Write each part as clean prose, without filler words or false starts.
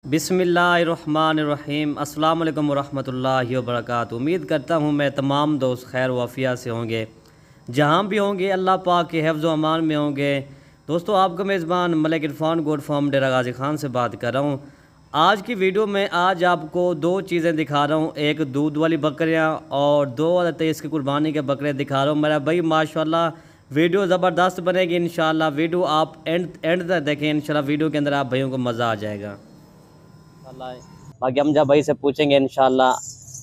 बिस्मिल्लाहिर्रहमानिर्रहीम अस्सलाम वालेकुम वरहमतुल्लाहि वबरकातुहू। उम्मीद करता हूँ मैं तमाम दोस्त खैर वाफिया से होंगे, जहाँ भी होंगे अल्लाह पाक के हिफ्ज़ व अमान में होंगे। दोस्तों, आपका मेज़बान मलिक इरफान गोट फार्म डेरा गाजी खान से बात कर रहा हूँ। आज की वीडियो में आज आपको दो चीज़ें दिखा रहा हूँ, एक दूध वाली बकरियाँ और 2023 की कुर्बानी के बकरे दिखा रहा हूँ। मेरा भाई माशाल्लाह वीडियो ज़बरदस्त बनेगी इंशाल्लाह। वीडियो आप एंड तक देखें, इंशाल्लाह वीडियो के अंदर आप भाइयों को मज़ा आ जाएगा। बाकी अमजा भाई से पूछेंगे इंशाल्लाह।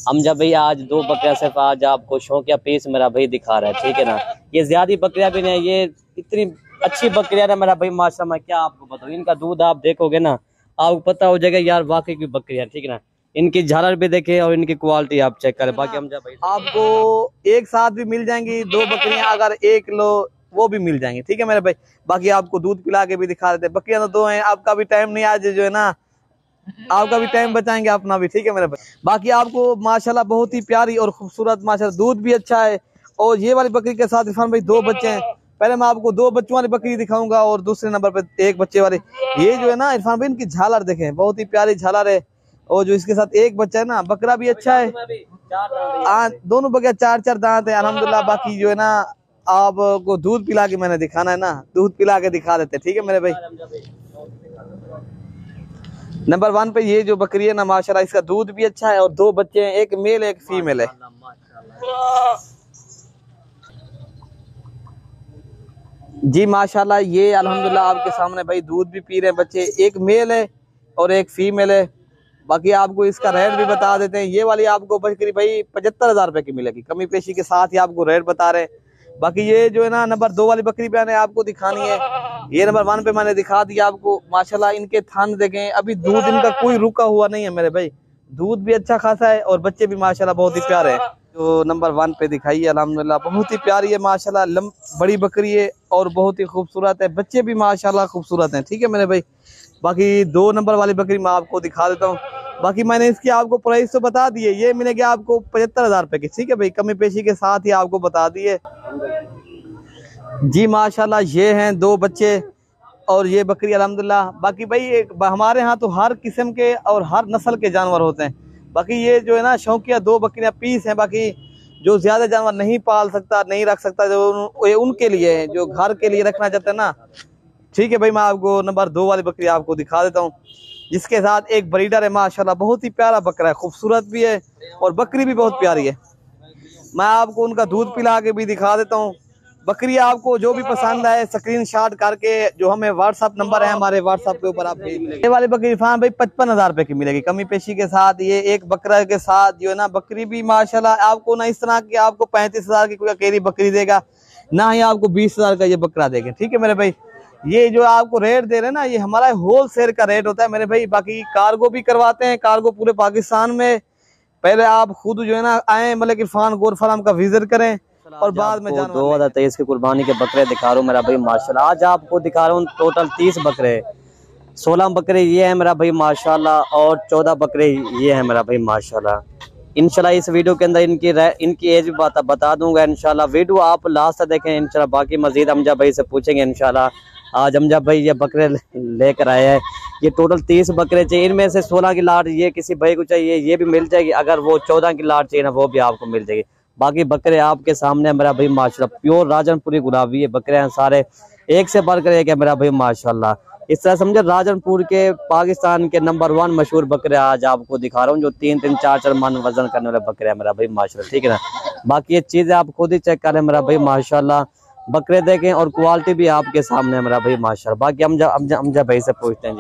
अमजा भाई आज दो बकरियां सिर्फ आज आपको शौकिया पीस मेरा भाई दिखा रहा है, ठीक है ना। ये ज्यादा बकरियां भी नहीं, ये इतनी अच्छी बकरियां ना मेरा भाई माशाल्लाह। मैं क्या आपको बताऊं, इनका दूध आप देखोगे ना आपको पता हो जाएगा यार वाकई की बकरियां, ठीक है ना। इनकी झालर भी देखे और इनकी क्वालिटी आप चेक करें। बाकी अमजा भाई आपको एक साथ भी मिल जाएंगी दो बकरियां, अगर एक लो वो भी मिल जाएंगी, ठीक है मेरे भाई। बाकी आपको दूध पिला के भी दिखा देते हैं। बकरियां तो दो हैं, आपका भी टाइम नहीं आज जो है ना, आपका भी टाइम बचाएंगे अपना भी, ठीक है मेरे भाई। बाकी आपको माशाल्लाह बहुत ही प्यारी और खूबसूरत माशाल्लाह दूध भी अच्छा है। और ये वाली बकरी के साथ इरफान भाई दो बच्चे हैं। पहले मैं आपको दो बच्चों वाली बकरी दिखाऊंगा और दूसरे नंबर पे एक बच्चे वाली। ये जो है ना इरफान भाई इनकी झालर देखें, बहुत ही प्यारी झालर है। और जो इसके साथ एक बच्चा है ना, बकरा भी अच्छा है। दोनों बकरियां चार चार दांत है अल्हम्दुलिल्लाह। बाकी जो है ना आपको दूध पिला के मैंने दिखाना है ना, दूध पिला के दिखा देते, ठीक है मेरे भाई। नंबर 1 पे ये जो बकरी है ना माशाल्लाह, इसका दूध भी अच्छा है और दो बच्चे हैं, एक मेल एक फीमेल है। जी माशाल्लाह, ये अल्हम्दुलिल्लाह आपके सामने भाई दूध भी पी रहे हैं बच्चे, एक मेल है और एक फीमेल है। बाकी आपको इसका रेट भी बता देते हैं। ये वाली आपको बकरी भाई 75,000 रुपए की मिलेगी, कमी पेशी के साथ ही आपको रेट बता रहे हैं। बाकी ये जो है ना नंबर 2 वाली बकरी मैंने आपको दिखानी है। ये नंबर 1 पे मैंने दिखा दिया आपको। माशाल्लाह इनके थन देखें, अभी दूध इनका कोई रुका हुआ नहीं है मेरे भाई, दूध भी अच्छा खासा है और बच्चे भी माशाल्लाह बहुत ही प्यारे हैं। जो नंबर 1 पे दिखाई है अल्हम्दुलिल्लाह बहुत ही प्यारी है माशाल्लाह, बड़ी बकरी है और बहुत ही खूबसूरत है, बच्चे भी माशाल्लाह खूबसूरत हैं, ठीक है मेरे भाई। बाकी 2 नंबर वाली बकरी मैं आपको दिखा देता हूँ। बाकी मैंने इसकी आपको प्राइस तो बता दिए, ये मिलेगी आपको 75,000 रुपए की, ठीक है भाई, कमी पेशी के साथ ही आपको बता दिए। जी माशाल्लाह ये हैं दो बच्चे और ये बकरी अल्हम्दुलिल्लाह। बाकी भाई हमारे यहाँ तो हर किस्म के और हर नस्ल के जानवर होते हैं। बाकी ये जो है ना शौकिया दो बकरियां पीस हैं। बाकी जो ज्यादा जानवर नहीं पाल सकता नहीं रख सकता, जो ये उनके लिए है, जो घर के लिए रखना चाहते हैं ना, ठीक है भाई। मैं आपको नंबर 2 वाली बकरी आपको दिखा देता हूँ, जिसके साथ एक ब्रीडर है माशाल्लाह, बहुत ही प्यारा बकरा है, खूबसूरत भी है और बकरी भी बहुत प्यारी है। मैं आपको उनका दूध पिला के भी दिखा देता हूँ। बकरी आपको जो भी पसंद आए स्क्रीनशॉट करके जो हमें व्हाट्सअप नंबर है हमारे व्हाट्सअप के ऊपर आप भेज लेंगे। ये वाली बकरी इरफान भाई 55,000 रुपए की मिलेगी, कमी पेशी के साथ। ये एक बकरा के साथ जो है ना बकरी भी माशाल्लाह आपको ना इस तरह की आपको 35,000 की कोई अकेली बकरी देगा, ना ही आपको 20,000 का ये बकरा देगा, ठीक है मेरे भाई। ये जो आपको रेट दे रहे हैं ना, ये हमारा होल सेल का रेट होता है मेरे भाई। बाकी कार्गो भी करवाते हैं, कार्गो पूरे पाकिस्तान में। पहले आप खुद जो है ना आए मलिक इरफान गोट फार्म का विजिट करें और बाद में 2023 की कुर्बानी के बकरे दिखा रहा हूँ मेरा भाई माशाल्लाह। आज आपको दिखा रहा हूँ टोटल 30 बकरे, 16 बकरे ये है मेरा भाई माशाल्लाह और 14 बकरे ये है मेरा भाई माशाल्लाह। इंशाल्लाह इस वीडियो के अंदर इनकी एज भी बता दूंगा इंशाल्लाह। वीडियो आप लास्ट तक देखें इंशाल्लाह। बाकी मजीद अमजा भाई से पूछेंगे इंशाल्लाह। आज अमजा भाई ये बकरे लेकर आए हैं, ये टोटल 30 बकरे चाहिए, इनमें से 16 की लाट ये किसी भाई को चाहिए ये भी मिल जाएगी, अगर वो 14 की लाट चाहिए ना वो भी आपको मिल जाएगी। बाकी बकरे आपके सामने मेरा भाई माशाल्लाह प्योर राजनपुरी गुलाबी है बकरे हैं सारे, एक से बढ़कर एक है मेरा भाई माशाल्लाह। इस तरह समझे राजनपुर के पाकिस्तान के नंबर 1 मशहूर बकरे आज आपको दिखा रहा हूँ, जो 3-3, 4-4 मन वजन करने वाले बकरे हैं मेरा भाई माशाल्लाह, ठीक है ना। बाकी ये चीजें आप खुद ही चेक करें मेरा भाई माशाल्लाह, बकरे देखें और क्वालिटी भी आपके सामने है मेरा भाई माशाल्लाह। बाकी अमजा भाई से पूछते हैं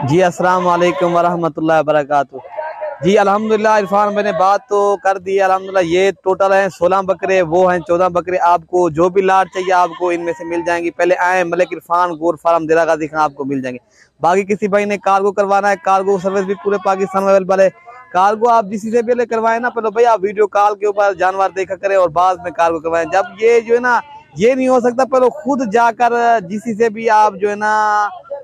जी। अस्सलाम वालेकुम वरहमतुल्लाहि वबरकातुहू। जी अल्हम्दुलिल्लाह इरफान भाई ने बात तो कर दी अल्हम्दुलिल्लाह। ये टोटल है 16 बकरे, वो हैं 14 बकरे। आपको जो भी लाट चाहिए आपको इनमें से मिल जाएंगी। पहले आए मलिक इरफान गोट फार्म डेरा गाजी खान, आपको मिल जाएंगे। बाकी किसी भाई ने कार्गो करवाना है, कार्गो सर्विस भी पूरे पाकिस्तान में अवेलेबल है। कार्गो आप जिसी से पहले करवाए ना, पहले भाई आप वीडियो कॉल के ऊपर जानवर देखा करें और बाद में कार्गो करवाएं। जब ये जो है ना ये नहीं हो सकता, पहले खुद जाकर जिसी से भी आप जो है ना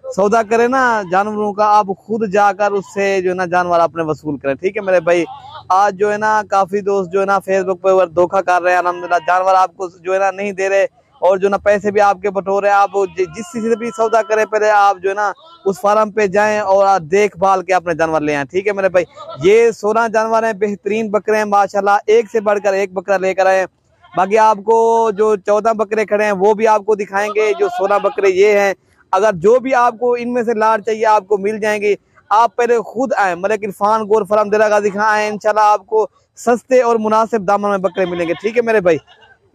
सौदा करें ना जानवरों का, आप खुद जाकर उससे जो है ना जानवर अपने वसूल करें, ठीक है मेरे भाई। आज जो है ना काफी दोस्त जो है ना फेसबुक पे धोखा कर रहे हैं अल्हम्दुलिल्लाह, जानवर आपको जो है ना नहीं दे रहे और जो ना पैसे भी आपके बटोरे। आप जिस चीज से भी सौदा करें पहले आप जो है ना उस फार्म पे जाएं और देखभाल के अपने जानवर ले आए। ठीक है मेरे भाई, ये 16 जानवर हैं, बेहतरीन बकरे हैं माशाल्लाह, एक से बढ़कर एक बकरा लेकर आए। बाकी आपको जो 14 बकरे खड़े हैं वो भी आपको दिखाएंगे, जो 16 बकरे ये हैं। अगर जो भी आपको इनमें से लाट चाहिए आपको मिल जाएंगे। आप पहले खुद आए, मलिक इरफान गोर फार्म दिरा गाजी खां आए, इंशाल्लाह आपको सस्ते और मुनासिब दामों में बकरे मिलेंगे। ठीक है मेरे भाई,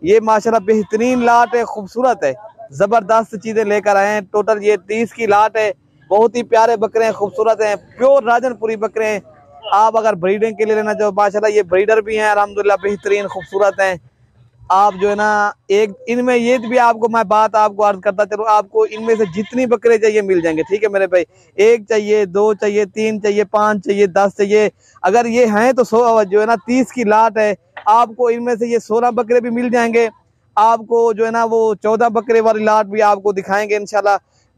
ये माशाल्लाह बेहतरीन लाट है, खूबसूरत है, जबरदस्त चीजें लेकर आए हैं। टोटल ये 30 की लाट है, बहुत ही प्यारे बकरे हैं, खूबसूरत हैं, प्योर राजनपुरी बकरे हैं। आप अगर ब्रीडिंग के लिए लेना चाहो माशाल्लाह ये ब्रीडर भी हैं अल्हम्दुलिल्लाह, बेहतरीन खूबसूरत हैं। आप जो है ना एक इनमें ये भी आपको मैं बात आपको अर्ज करता चलूं, आपको इनमें से जितनी बकरे चाहिए मिल जाएंगे। ठीक है मेरे भाई, 1 चाहिए, 2 चाहिए, 3 चाहिए, 5 चाहिए, 10 चाहिए, अगर ये हैं तो 100 जो है ना 30 की लाट है। आपको इनमें से ये 16 बकरे भी मिल जाएंगे। आपको जो है ना वो 14 बकरे वाली लाट भी आपको दिखाएंगे इंशाल्लाह,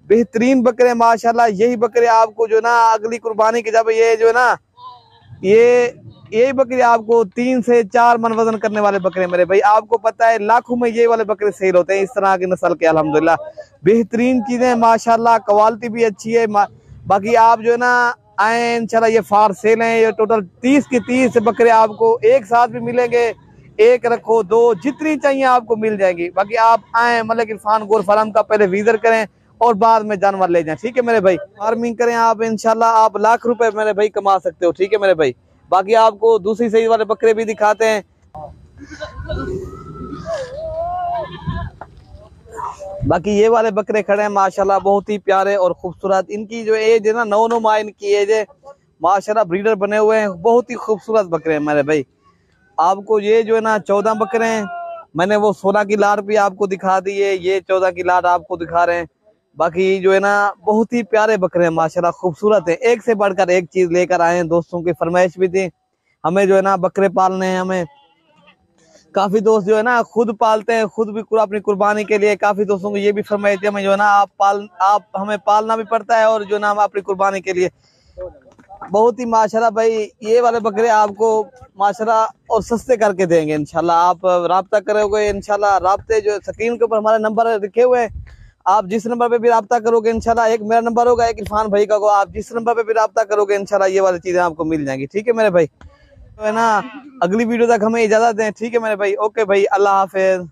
बेहतरीन बकरे माशाल्लाह। यही बकरे आपको जो है ना अगली कुर्बानी की जब ये जो है ना यही बकरे आपको 3 से 4 मन वजन करने वाले बकरे मेरे भाई, आपको पता है लाखों में ये वाले बकरे सेल होते हैं इस तरह की नस्ल के। अल्हम्दुलिल्लाह बेहतरीन चीजें माशाल्लाह, क्वालिटी भी अच्छी है। बाकी आप जो है ना आए इंशाल्लाह, ये फार सेल है, ये टोटल 30 की 30 बकरे आपको एक साथ भी मिलेंगे। एक रखो, 2 जितनी चाहिए आपको मिल जाएगी। बाकी आप आए मलिक इरफान गोर फार्म का पहले विजिट करें और बाद में जानवर ले जाएं। ठीक है मेरे भाई, फार्मिंग करें आप इंशाल्लाह, आप लाख रुपए मेरे भाई कमा सकते हो। ठीक है मेरे भाई, बाकी आपको दूसरी सही वाले बकरे भी दिखाते हैं। बाकी ये वाले बकरे खड़े हैं माशाल्लाह, बहुत ही प्यारे और खूबसूरत। इनकी जो एज है ना 9 माह इनकी एज है माशाल्लाह, ब्रीडर बने हुए हैं, बहुत ही खूबसूरत बकरे हैं मेरे भाई। आपको ये जो है ना 14 बकरे हैं, मैंने वो 16 की लाट भी आपको दिखा दी है, ये 14 की लाट आपको दिखा रहे हैं। बाकी जो है ना बहुत ही प्यारे बकरे हैं माशाल्लाह, खूबसूरत है, एक से बढ़कर एक चीज लेकर आए हैं। दोस्तों की फरमाइश भी थी, हमें जो है ना बकरे पालने हैं। हमें काफी दोस्त जो है ना खुद पालते हैं, खुद भी अपनी कुर्बानी के लिए। काफी दोस्तों को ये भी फरमाइश थी हमें जो है ना आप हमें पालना भी पड़ता है और जो है ना हम अपनी कुर्बानी के लिए। बहुत ही माशाल्लाह भाई, ये वाले बकरे आपको माशाल्लाह और सस्ते करके देंगे इंशाल्लाह। आप राब्ता करोगे इंशाल्लाह, राब्ते जो स्क्रीन के ऊपर हमारे नंबर लिखे हुए हैं, आप जिस नंबर पे भी राब्ता करोगे इंशाल्लाह, एक मेरा नंबर होगा, एक इरफान भाई का होगा, आप जिस नंबर पे भी राब्ता करोगे इंशाल्लाह ये वाली चीजें आपको मिल जाएंगी। ठीक है मेरे भाई, तो है ना अगली वीडियो तक हमें इजाजत दें। ठीक है मेरे भाई, ओके भाई, अल्लाह हाफिज।